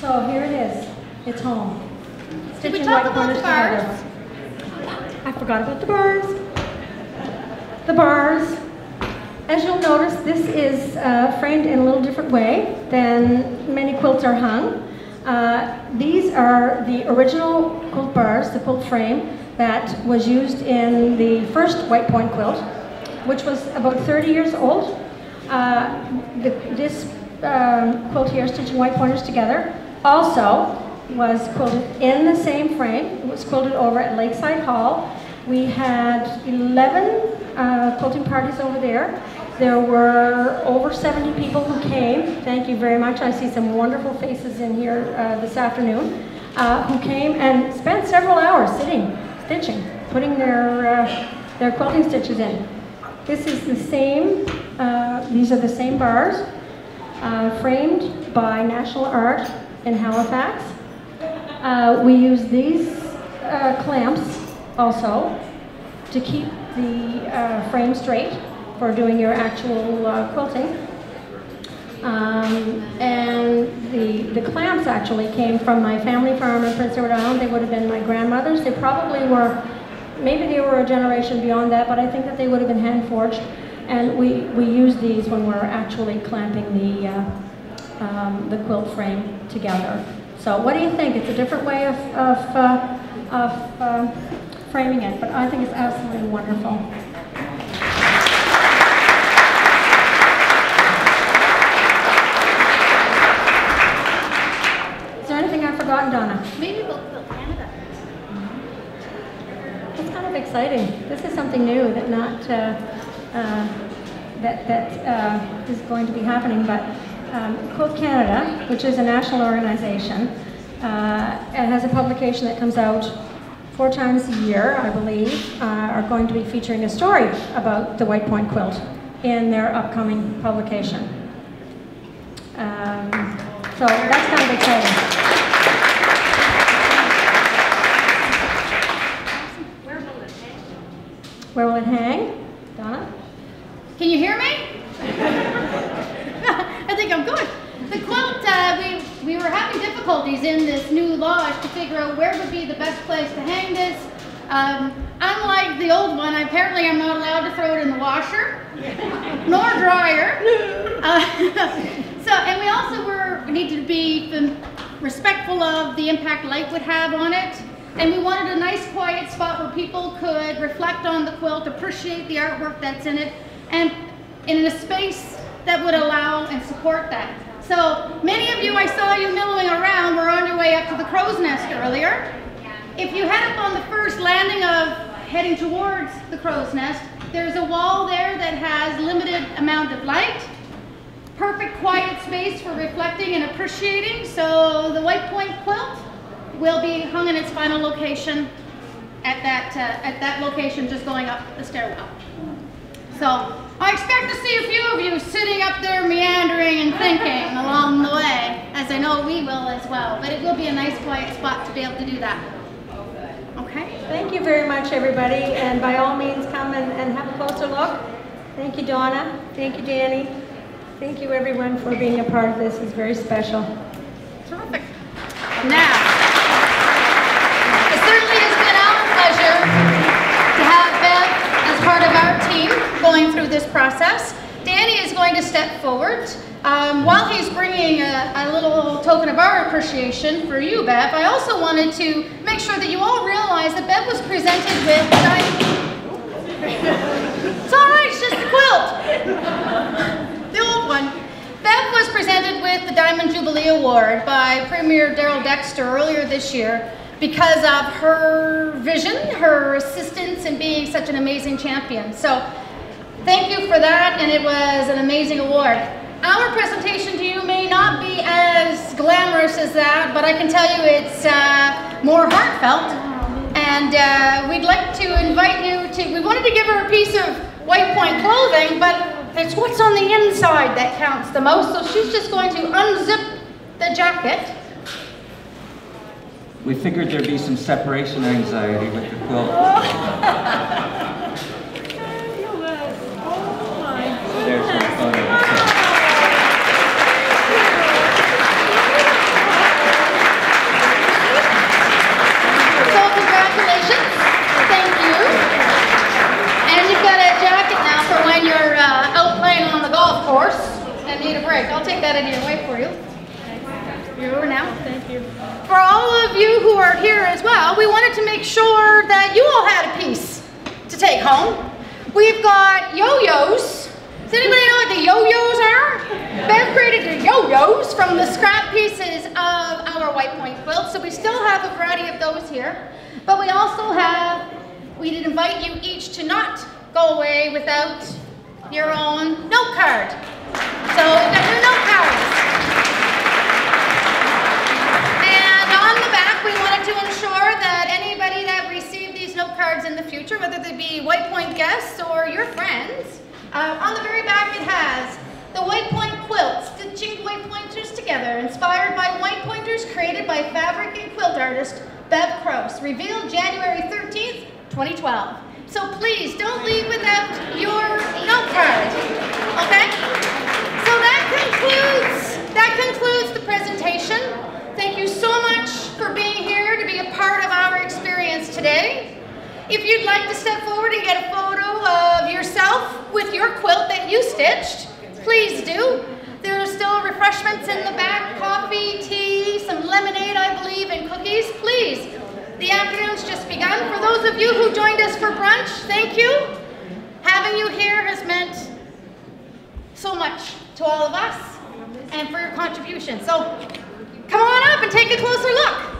So here it is. It's home. Did we talk about the bars? I forgot about the bars. The bars. As you'll notice, this is framed in a little different way than many quilts are hung. These are the original quilt bars, the quilt frame that was used in the first White Point quilt, which was about 30 years old. This quilt here, Stitching White Pointers Together, also was quilted in the same frame. It was quilted over at Lakeside Hall. We had 11 quilting parties over there. There were over 70 people who came. Thank you very much. I see some wonderful faces in here this afternoon who came and spent several hours sitting, stitching, putting their quilting stitches in. This is the same, these are the same bars, framed by National Art in Halifax. We use these clamps also to keep the frame straight for doing your actual quilting. And the clamps actually came from my family farm in Prince Edward Island. They would have been my grandmother's. They probably were, maybe they were a generation beyond that, but I think that they would have been hand forged. And we use these when we're actually clamping the quilt frame together. So what do you think? It's a different way of framing it, but I think it's absolutely wonderful. Is there anything I've forgotten, Donna? Maybe we'll Quilt Canada. It's kind of exciting. This is something new that is going to be happening, but Quilt Canada, which is a national organization, it has a publication that comes out 4 times a year, I believe, are going to be featuring a story about the White Point quilt in their upcoming publication. So that's kind of exciting. Where will it hang? Where will it hang? Donna? Can you hear me? I think I'm good. The quilt, we were having difficulties in this new lodge to figure out where would be the best place to hang this. Unlike the old one, apparently I'm not allowed to throw it in the washer, nor dryer. And we also needed to be respectful of the impact light would have on it. And we wanted a nice quiet spot where people could reflect on the quilt, appreciate the artwork that's in it, and in a space that would allow and support that. So many of you, I saw you millowing around, were on your way up to the crow's nest earlier. If you head up on the first landing of heading towards the crow's nest, there's a wall there that has limited amount of light, perfect quiet space for reflecting and appreciating. So the White Point quilt will be hung in its final location at that location, just going up the stairwell. So I expect to see a few of you sitting up there meandering and thinking along the way, as I know we will as well. But it will be a nice quiet spot to be able to do that. Okay? Thank you very much, everybody, and by all means come and have a closer look. Thank you, Donna. Thank you, Danny. Thank you, everyone, for being a part of this. It's very special. Terrific. Now, it certainly has been our pleasure to have Bev as part of our team going through this process. Danny is going to step forward. While he's bringing a little token of our appreciation for you, Bev, I also wanted to make sure that you all realize that Bev was presented with It's all right, it's just a quilt. The old one. Bev was presented with the Diamond Jubilee Award by Premier Daryl Dexter earlier this year because of her vision, her assistance in being such an amazing champion. So thank you for that, and it was an amazing award. Our presentation to you may not be as glamorous as that, but I can tell you it's more heartfelt. And we'd like to invite you to, we wanted to give her a piece of White Point clothing, but it's what's on the inside that counts the most. So she's just going to unzip the jacket. We figured there'd be some separation anxiety with the quilt. There's some photo. For all of you who are here as well, we wanted to make sure that you all had a piece to take home. We've got yo-yos. Does anybody know what the yo-yos are? Bev created the yo-yos from the scrap pieces of our White Point quilt, so we still have a variety of those here. But we also have, we did invite you each to not go away without your own note card. So we've got new note cards. And on the back, we wanted to ensure that anybody that received these note cards in the future, whether they be White Point guests or your friends, on the very back it has the White Point quilt, stitching white pointers together, inspired by white pointers created by fabric and quilt artist Bev Krause, revealed January 13th, 2012. So please don't leave without your note card, okay? So that concludes the presentation. Thank you so much for being here to be a part of our experience today. If you'd like to step forward and get a photo of yourself with your quilt that you stitched, please do. There are still refreshments in the back, coffee, tea, some lemonade, I believe, and cookies. Please, the afternoon's just begun. For those of you who joined us for brunch, thank you. Having you here has meant so much to all of us and for your contribution. So come on up and take a closer look.